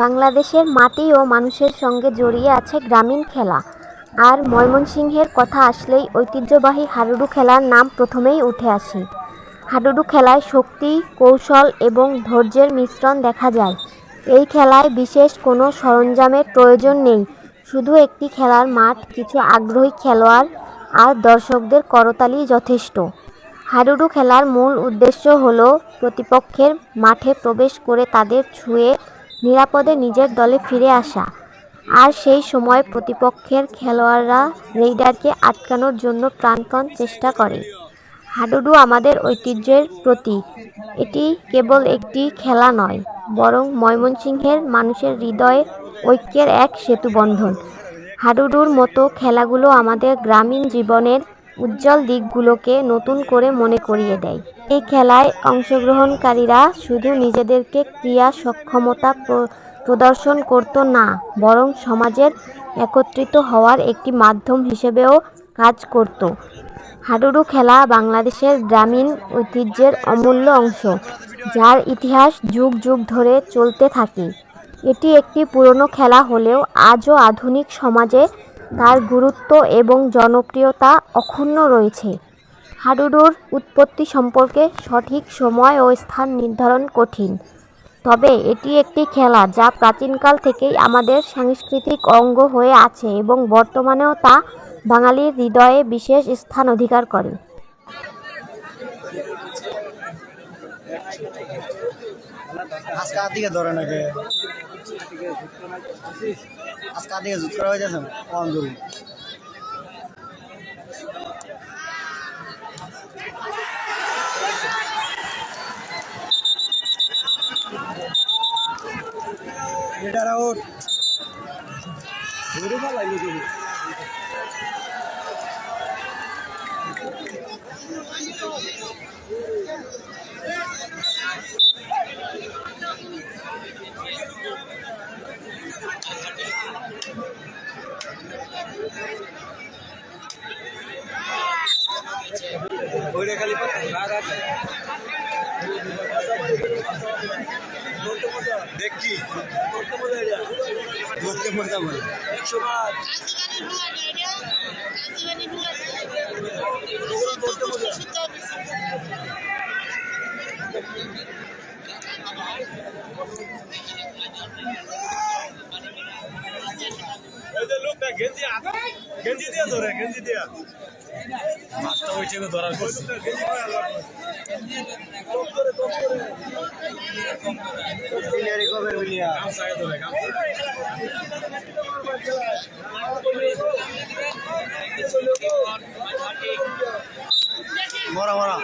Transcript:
বাংলাদেশের মাটি ও মানুষের সঙ্গে জড়িয়ে আছে গ্রামীণ খেলা। আর ময়মনসিংহের কথা আসলেই ঐতিহ্যবাহী হাডুডু খেলার নাম প্রথমেই উঠে আসে। হাডুডু খেলায় শক্তি, কৌশল এবং ধৈর্যের মিশ্রণ দেখা যায়। এই খেলায় বিশেষ কোনো সরঞ্জামের প্রয়োজন নেই, শুধু একটি খেলার মাঠ, কিছু আগ্রহী খেলোয়াড় আর দর্শকদের করতালি যথেষ্ট। হাডুডু খেলার মূল উদ্দেশ্য হল প্রতিপক্ষের মাঠে প্রবেশ করে তাদের ছুঁয়ে নিরাপদে নিজের দলে ফিরে আসা, আর সেই সময় প্রতিপক্ষের খেলোয়াড়রা রেইডারকে আটকানোর জন্য প্রাণপণ চেষ্টা করে। হাডুডু আমাদের ঐতিহ্যের প্রতীক। এটি কেবল একটি খেলা নয়, বরং ময়মনসিংহের মানুষের হৃদয়ে ঐক্যের এক সেতুবন্ধন। হাডুডুর মতো খেলাগুলো আমাদের গ্রামীণ জীবনের উজ্জ্বল দিকগুলোকে নতুন করে মনে করিয়ে দেয়। এই খেলায় অংশগ্রহণকারীরা শুধু নিজেদেরকে ক্রীড়া সক্ষমতা প্রদর্শন করত না, বরং সমাজের একত্রিত হওয়ার একটি মাধ্যম হিসেবেও কাজ করত। হাডুডু খেলা বাংলাদেশের গ্রামীণ ঐতিহ্যের অমূল্য অংশ, যার ইতিহাস যুগ যুগ ধরে চলতে থাকে। এটি একটি পুরনো খেলা হলেও আজও আধুনিক সমাজে তার গুরুত্ব এবং জনপ্রিয়তা অক্ষুণ্ণ রয়েছে। হাডুডুর উৎপত্তি সম্পর্কে সঠিক সময় ও স্থান নির্ধারণ কঠিন, তবে এটি একটি খেলা যা প্রাচীনকাল থেকেই আমাদের সাংস্কৃতিক অঙ্গ হয়ে আছে এবং বর্তমানেও তা বাঙালির হৃদয়ে বিশেষ স্থান অধিকার করে। গেঞ্জি দিয়া ধরে গেঞ্জি দিয়া মাছটা হয়েছে ধরার করছে মরা মরা